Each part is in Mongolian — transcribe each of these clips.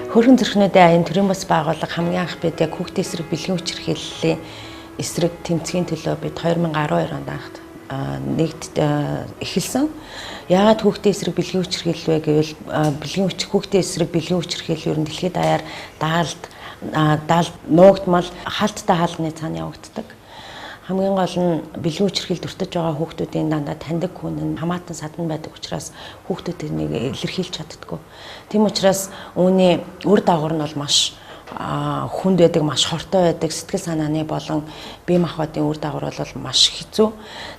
Хөөрхөн зүрхнүүдийн аян төрийн бас байгууллага хамгийн анх бид яг хүүхдийн эсрэг бэлгийн хүч хэрхэллийн эсрэг тэмцгийн төлөө бид 2012 онд анх нэгд эхэлсэн. Яагаад хүүхдийн эсрэг бэлгийн хүч хэрхэл вэ гэвэл хүүхдийн эсрэг бэлгийн хүч хэрхэл ер нь дэлхийд даяар даалд нуугдмал хаалттай хаалганы цаана явагддаг. Хамгийн гол нь бэлгийн хүч хэрхэлд өртөж байгаа хүүхдүүдийн дандаа таньдаг хүн нь хамаатан садан байдаг учраас хүүхдүүд энийг илэрхийлж чаддаггүй. Тийм учраас үүний үр дагавар нь бол маш хүнд байдаг, маш хортой байдаг. Сэтгэл санааны болон бие махбодын үр дагавар бол маш хэцүү.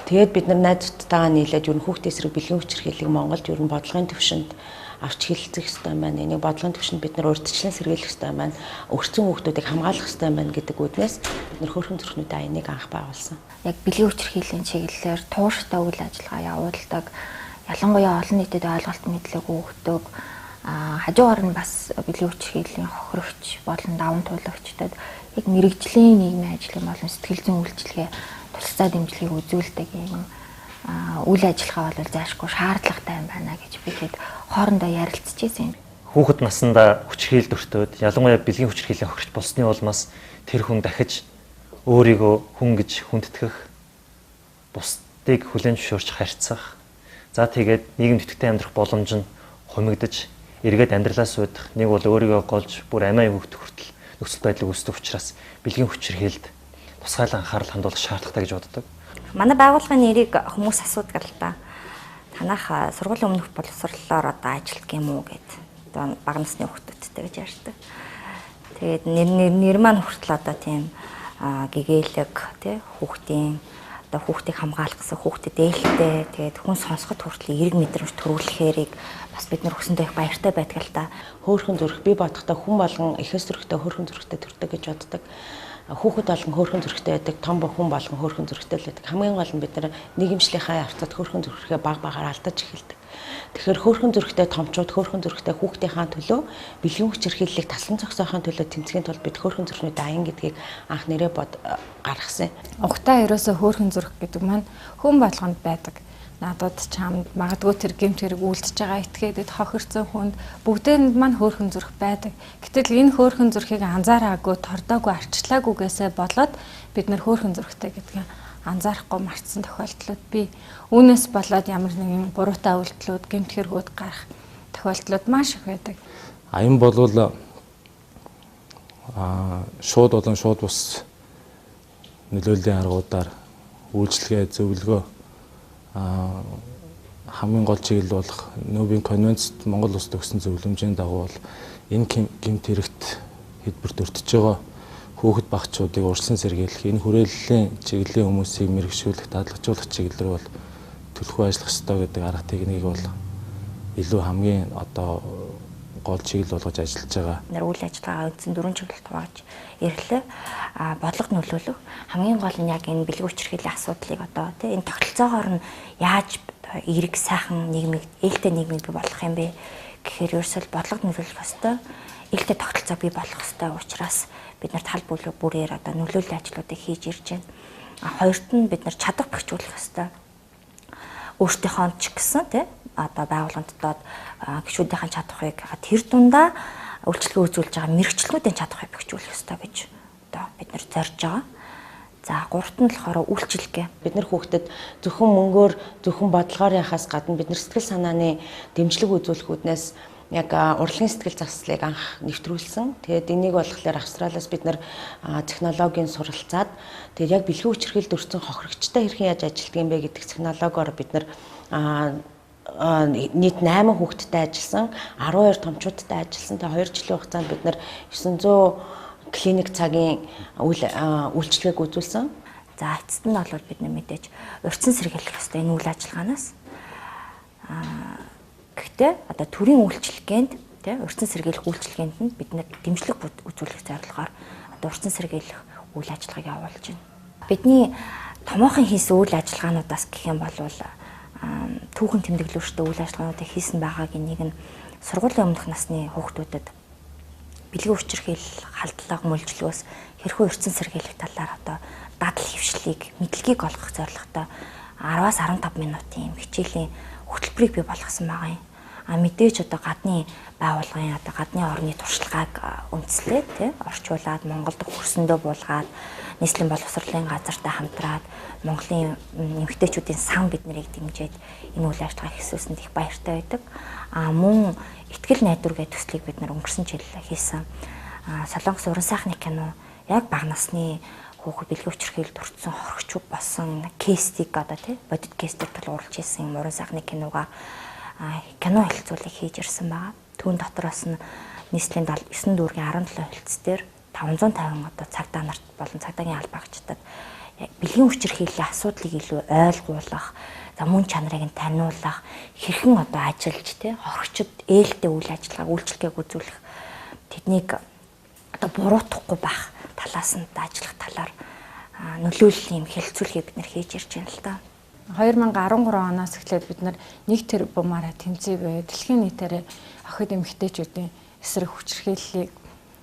Тэгээд бид нар найзуудтайгаа нийлээд ер нь хүүхдийн эсрэг бэлгийн хүч хэрхэлийг Монголд ер нь бодлогын төвшөнд авч хэлэлцэх ёстой байна. Энийг бодлогын төвшөнд бид нар урьдчилан сэргийлэх ёстой байна. Өртсөн хүүхдүүдийг хамгаалах ёстой байна гэдэг үднээс бид нар хөөрхөн зүрхнүүдийн аяныг анх байгуулсан. Яг бэлгийн хүч хэрхээлийн чиглэлээр тууштай үйл ажиллагаа явуулдаг. Ялангуяа олон нийтэд ойлголт мэдлэг өгдөг. Хажуугаар нь бас бэлгийн хүч хэрхээлийн хохирогч болон даван туулагчдад яг мэрэгжлийн нийгмийн ажлын болон сэтгэл зүйн үйлчилгээ тусгай дэмжлэгийг үзүүлдэг юм. Үйл ажиллагаа бол заашгүй шаардлагатай юм байна гэж бихэд хоорондоо ярилцчихсэн юм. Хүүхэд насндаа хүч хэрхээлд өртөөд ялангуяа бэлгийн хүч хэрхээлийн хохирч болсны улмаас тэр хүн дахиж өөрийгөө хүн гэж хүндэтгэх, бусдыг хүлээн зөвшөөрч харьцах, за тэгээд нийгэмд итгэвтэй амьдрах боломж нь хумигдаж, эргээд амьдралаас үүдэх, нэг бол өөрийгөө голж бүр амиа хөвгдөх хүртэл нөхцөл байдлыг үүсдэг учраас бэлгийн хүч хэрхээлд тусгайлан анхаарал хандуулах шаардлагатай гэж боддог. Манай байгууллагын нэрийг хүмүүс асуудаг л та. Танах сургуулийн өмнөх боловсролоор одоо ажилтг юм уу гэд. Одоо бага насны хүүхдүүдтэй гэж ярьдаг. Тэгээд нэр маань хүртэл одоо тийм гэгээлэг тий хүүхдийн одоо хүүхдийг хамгаалах гэсэн хүүхдэд ээлтэй тэгээд хүн сонсоход хүртэл эерэг мэдрэмж төрүүлэхээрийг бас бид нар хүсэндээ их баяртай байдаг л та. Хөөрхөн зүрх би бодохдоо хүн болгон эхээс зүрхтэй хөөрхөн зүрхтэй төрдөг гэж боддог. Хүүхэд болгон хөөрхөн зүрхтэй байдаг, том хүн болгон хөөрхөн зүрхтэй л байдаг. Хамгийн гол нь бид нар нийгэмшлийнхаа явцад хөөрхөн зүрхээ баг багаар алдаж эхэлдэг. Тэгэхээр хөөрхөн зүрхтэй томчууд, хөөрхөн зүрхтэй хүүхдийнхаа төлөө бэлгийн хүч хэрхэллийг таслан зогсоохын төлөө тэмцэхийн тулд бид хөөрхөн зүрхнүүд аян гэдгийг анх нэрээ гаргасан. Угтаа ерөөсөө хөөрхөн зүрх гэдэг маань хүн болгонд байдаг. Надад чамд магадгүй тэр гэмт хэрэг үлдчихэж байгаа этгээдэд хохирцсон хүнд бүгдээнд маань хөөрхөн зүрх байдаг. Гэтэл энэ хөөрхөн зүрхийг анзаараагүй, тордоогүй, арчлаагүйгээсээ болоод бид нар хөөрхөн зүрхтэй гэдгийг анзаарахгүй мартсан тохиолдлууд бий. Үүнээс болоод ямар нэгэн буруутай үйлдэлүүд, гэмт хэрэгүүд гарах тохиолдлууд маш их байдаг. Аян болвол шууд болон шууд бус нөлөөллийн аргуудаар үйлчлэгээ зөвлөгөө хамгийн гол чиглэл болох Нобелийн конвенцэд Монгол улсад өгсөн зөвлөмжийн дагуу бол энэ гэмт хэрэгт хэлбэрт өртөж байгаа хүүхэд багцуудыг урьдчилан сэргийлэх, энэ хүрээллийн чиглэлийн хүмүүсийг мэрэгшүүлэх, дадлгажуулах чиглэл бол төлөвлөгөө ажиллах ёстой гэдэг арга техникийг бол илүү хамгийн одоо гол чиглэл болгож ажиллаж байгаа. Нар үйл ажиллагаа үндсэн 4 чиглэлд хувааж ирлээ. Бодлого нөлөөлөх хамгийн гол нь яг энэ бэлгийн хүч хэрхээлийн асуудлыг одоо тийм энэ тогтолцоогоор нь яаж эерэг сайхан нийгмийг, ээлтэй нийгмийг бий болгох юм бэ гэхээр ерөөсөө бодлого нөлөөлөх ёстой. Ээлтэй тогтолцоо бий болгох ёстой учраас бид нар тал бүрээр одоо нөлөөллийн ажлуудыг хийж ирж байна. Хоёрт нь бид нар чадвар бэхжүүлэх ёстой. Өөртөөхөө ч гэсэн тийм одоо байгууллагуудад гишүүдийн чадварыг тэр дундаа үйлчлэгээ үзүүлж байгаа мэрэгчлүүдийн чадварыг бэхжүүлэх ёстой гэж одоо бид нар зорж байгаа. За гуравт нь болохоор үйлчлэгээ. Бид нар хүүхдэд зөвхөн мөнгөөр, зөвхөн бодлогоор яхаас гадна бид нар сэтгэл санааны дэмжлэг үзүүлэх үүднээс яг урлагийн сэтгэл заслыг анх нэвтрүүлсэн. Тэгээд энийг болохоор Австралиас бид нар технологийн суралцаад тэгээд яг бэлгийн хүч хэрхэлд өртсөн хохирогчтой хэрхэн яаж ажилтдаг юм бэ гэдэг технологиор бид нар нийт 8 хүүхэдтэй ажилласан, 12 томчуудтай ажилласан. Тэгээд 2 жилийн хугацаанд бид нар 900 клиник цагийн үйлчлэгээг үзүүлсэн. За эцэст нь бол бид нар мэдээж урьдчилан сэргийлэх ёстой энэ үйл ажиллагаанаас. Гэхдээ одоо төрийн үйлчлэгээнд тийм урьдчилан сэргийлэх үйлчлэгээнд нь бид нар дэмжлэг үзүүлэх зорилгоор одоо урьдчилан сэргийлэх үйл ажиллагааг явуулж байна. Бидний томоохон хийсэн үйл ажиллагаануудаас гэх юм бол түүхэн тэмдэглүүлжтэй үйл ажиллагаануудыг хийсэн байгаагийн нэг нь сургуулийн өмнөх насны хүүхдүүдэд бэлгийн хүч хэрхээл халдлага мөлжлөөс хэрхэн урьдчилан сэргийлэх талаар одоо дадал хөвшлийг мэдлэгийг олгох зорилготой 10-15 минутын хичээлийн хөтөлбөрийг бий болгосон байгаа юм. Мэдээж одоо гадны байгууллагын одоо гадны орны туршлагааг үндэслээд тий орчуулад Монголд хөрсөндөө буулгаад нийслэлийн боловсролын газартай хамтраад Монголын эмэгтэйчүүдийн сан бид нарыг дэмжиж энэ үйл ажиллагааг хийсүүлсэнд их баяртай байдаг. Мөн ихтгэл найдвар гэдэг төслийг бид нар өнгөрсөн жил хийсэн. Солонгос уран сайхны кино яг бага насны хүүхэд бэлгийн хүчирхийлэлд өртсөн хоригчуг болсон кейстик одоо тий бодит кейстик тул уралж хийсэн уран сайхны киногаа кино хэлцүүлэг хийж ирсэн байгаа. Түүн дотроос нь нийслэлийн 9 дүүргийн 17 хэлц дээр 550 одоо цагдаа нарт болон цагдаагийн албаагчдад бэлгийн хүчирхийллийн асуудлыг илүү ойлгуулах, мөн чанарыг нь таниулах, хэрхэн одоо ажиллаж тий хоригчд ээлтэй үйл ажиллагааг үйлчлэгийг үзүүлэх тэднийг одоо буруутгахгүй байх талаас нь ажиллах талаар нөлөөлөл юм хэлцүүлгийг бид нэр хийж ирж байна л да. 2013 оноос эхлээд бид нар 1 тэрбумаараа тэмцээг дэлхийн нийтээр охид эмэгтэйчүүдийн эсрэг хүчирхийллийг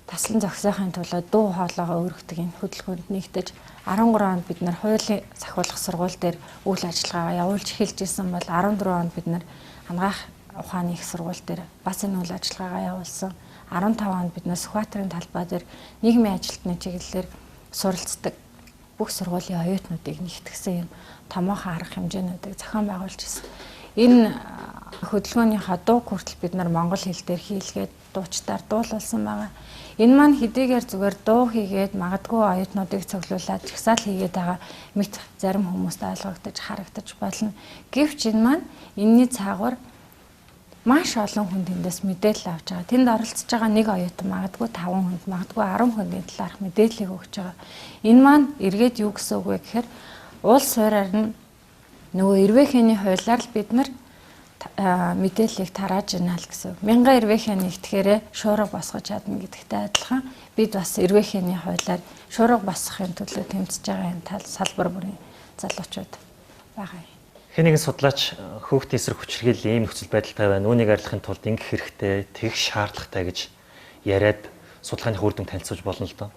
таслан зогсоохын тулд дуу хоолойгоо өргөдөг энэ хөтөлбөрөнд нэгтэж 13 онд бид нар хуулийн захиалгах сургууль дээр үйл ажиллагаагаа явуулж эхэлж исэн бол 14 онд бид нар хангаах ухааны их сургууль дээр бас энэ үйл ажиллагаагаа явуулсан. 15 онд бид нар Сүхбаатарын талбай дээр нийгмийн ажилтны чиглэлээр суралцдаг бүх сургуулийн оюутнуудыг нэгтгсэн юм томоохон арга хэмжээнүүдийг зохион байгуулж ирсэн. Энэ хөдөлгөөнийхөө дуу хүртэл бид нар монгол хэл дээр хийлгээд дуучдаар дуулуулсан байгаа. Энэ маань хэдийгээр зүгээр дуу хийгээд магадгүй оюутнуудыг цоглуулад жагсаал хийгээд байгаа мэт зарим хүмүүст ойлгогдож харагдаж болно. Гэвч энэ маань энэний цаагуур маш олон хүн тэндээс мэдээлэл авч байгаа. Тэнд оролцож байгаа нэг оюутан магадгүй 5 хүнд, магадгүй 10 хүндийн талаарх мэдээллийг өгч байгаа. Энэ маань эргээд юу гэсэн үг вэ гэхээр улс хуураар нь нөгөө эрвээхээний хуулиар л бид нар мэдээллийг тарааж ийна л гэсэн. 1000 эрвээхээ нэгтгэхээрээ шуурга босгож чадна гэдэгтэй адилхан бид бас эрвээхээний хуулиар шуурга босгохын төлөө тэмцэж байгаа энэ тал салбар бүрийн залуучууд байгаа юм. Хэн нэгэн судлаач хүүхдийн эсрэг хүчирхийллийн ийм нөхцөл байдалтай байна. Үүнийг арилгахын тулд ингэх хэрэгтэй, тэгэх шаардлагатай гэж яриад судалгааны үр дүн танилцуулж болно л доо.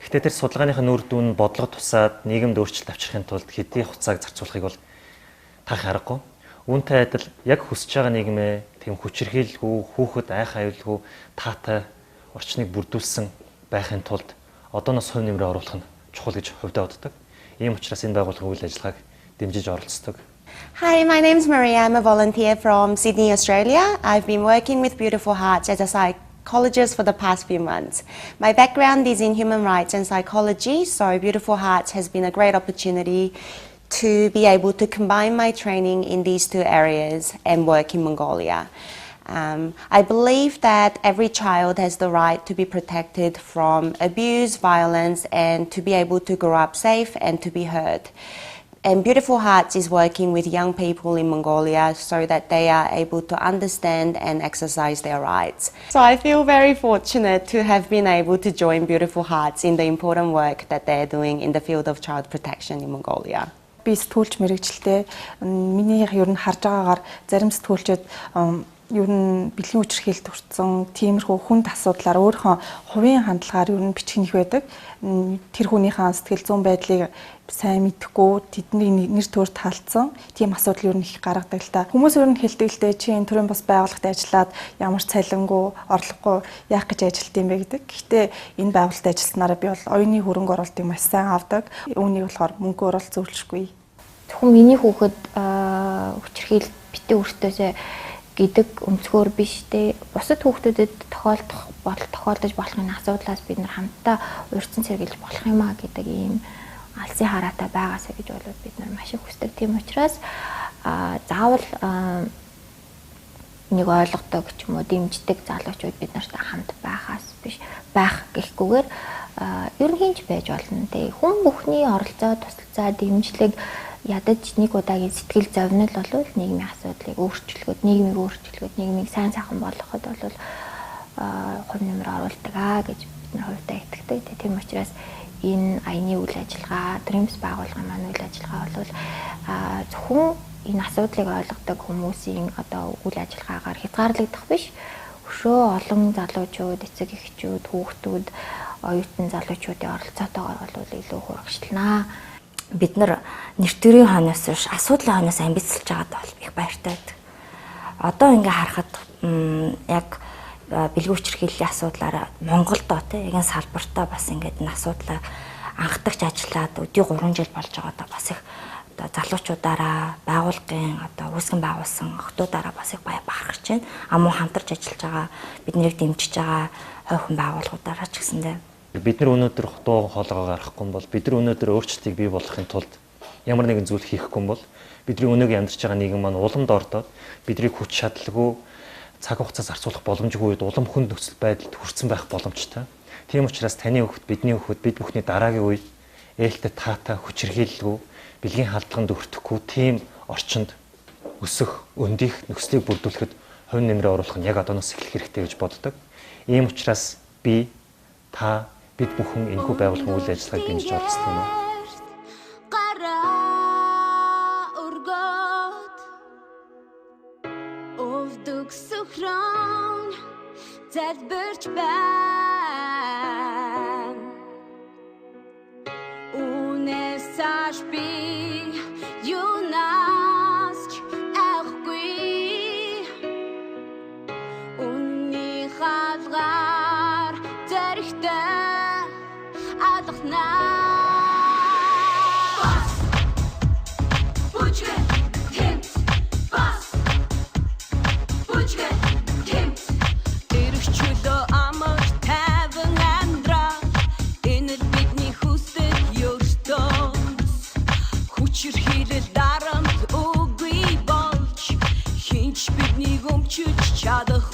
Гэхдээ тэр судалгааныхаа үр дүн бодлого тусаад нийгэмд өөрчлөлт авчрахын тулд хэдийн хугацааг зарцуулахыг бол таах аргагүй. Үүнтэй адил яг хүсэж байгаа нийгмээ тийм хүчирхийлэлгүй, хүүхэд айх аюулгүй таатай орчныг бүрдүүлсэн байхын тулд одооноос хувь нэмрээ оруулах нь чухал гэж хувьдаа боддог. Ийм учраас энэ байгууллагын үйл ажиллагааг дэмжиж оролцдог. Hi, my name's Maria. I'm a volunteer from Sydney, Australia. I've been working with Beautiful Hearts as a psychologist for the past few months. My background is in human rights and psychology, so Beautiful Hearts has been a great opportunity to be able to combine my training in these two areas and work in Mongolia. I believe that every child has the right to be protected from abuse, violence, and to be able to grow up safe and to be heard. And Beautiful Hearts is working with young people in Mongolia so that they are able to understand and exercise their rights. So I feel very fortunate to have been able to join Beautiful Hearts in the important work that they're doing in the field of child protection in Mongolia. Би сэтгүүлч мэрэгчлээ. Миний ер нь харж байгаагаар зарим сэтгүүлчид ер нь бэлгийн хүчирхийлэлд хүрсэн тиймэрхүү хүнд асуудлаар өөрийнхөө хувийн хандлагаар ер нь бичгнэх байдаг. Тэр хүнийхээ сэтгэл зүйн байдлыг сайн мэдэхгүй тэдний нэр төр таалцсан тийм асуудал ер нь их гаргадаг л та. Хүмүүс ер нь хэлдэг л дээ чи энэ төрлийн бас байгууллагад ажиллаад ямар цалингүй орлогогүй яах гэж ажилт юм бэ гэдэг. Гэхдээ энэ байгууллагад ажилласнараа би бол оюуны хөрөнгө оруулалтыг маш сайн авдаг. Үүнийг болохоор мөнгө оруулалт зөвлөшгүй. Зөвхөн миний хүүхэд хүчирхийлэл битээ өртөөсөө гэдэг өнцгөр биш те. Бусад хүүхдүүдэд тохиолдож болохын асуудлаас бид нар хамтдаа урьдчилан сэргийлж болох юм а гэдэг ийм алсын хараатай байгаасаа гэж болоод бид нар маш их хүсдэг. Тийм учраас заавал нэг ойлгодог ч юм уу дэмждэг залуучууд бид нартай хамт байхаас биш байх гэхгүйгээр ер нь хинж байж болно те. Хүн бүхний оролцоо, тусалцаа, дэмжлэг ядаж нэг удаагийн сэтгэл зовнил болвол нийгмийн асуудлыг нийгмийг сайн сайхан болгоход болвол хувь нэмэр оруулдаг гэж бид нар хувьдаа итгэдэг. Тийм учраас энэ аяны үйл ажиллагаа, Dreams байгууллагын маань үйл ажиллагаа бол зөвхөн энэ асуудлыг ойлгодог хүмүүсийн одоо үйл ажиллагаагаар хязгаарлагдах биш. Өшөө олон залуучууд, эцэг эхчүүд, хүүхдүүд, оюутан залуучуудын оролцоотойгоор бол илүү хурагшлнаа. Бид нар нэр төрийн хойноос биш асуудлын хойноос амбицлж байгаад бол их баяртай байдаг. одоо ингээ харахад яг бэлгийн хүчирхийллийн асуудлаараа Монголдоо яг энэ салбартаа бас ингээд энэ асуудлаа анхдагч ажиллаад өдөө 3 жил болж байгаа одоо бас их одоо залуучуудаараа байгууллагын одоо үүсгэн байгуулсан охтуудаараа бас их бахархаж байна. Амуу хамтарч ажиллаж байгаа бид нарыг дэмжиж байгаа хойхон байгууллагуудаараа ч гэсэндээ бид нар өнөөдөр дуу хоолойгоо гаргахгүй юм бол бид нар өнөөдөр өөрчлөлтийг бий болгохын тулд ямар нэгэн зүйл хийхгүй юм бол бидний өнөөгийн амьдарч байгаа нийгэм маань уламд ордоод бидрийг хүч чадалгүй цаг хугацаа зарцуулах боломжгүй үед улам хүнд нөхцөл байдалд хүрсэн байх боломжтой. Тийм учраас таны хөвгт бидний хөвгт бид бүхний дараагийн үед ээлтэй таатай хүчирхийлэлгүй бэлгийн халдлаганд өртөхгүй тийм орчинд өсөх өндих нөхцөлийг бүрдүүлэхэд хувь нэмрээ оруулах нь яг одооноос эхлэх хэрэгтэй гэж боддог. Ийм учраас би та бид бүхэн энэхүү байгууллагын үйл ажиллагааг дэмжиж оролцдог юм. Залбирч байна. Үнээс цааш би юунаас ч айхгүй. Үнний хаалгаар зэрэгтэй алхнаа. Чадах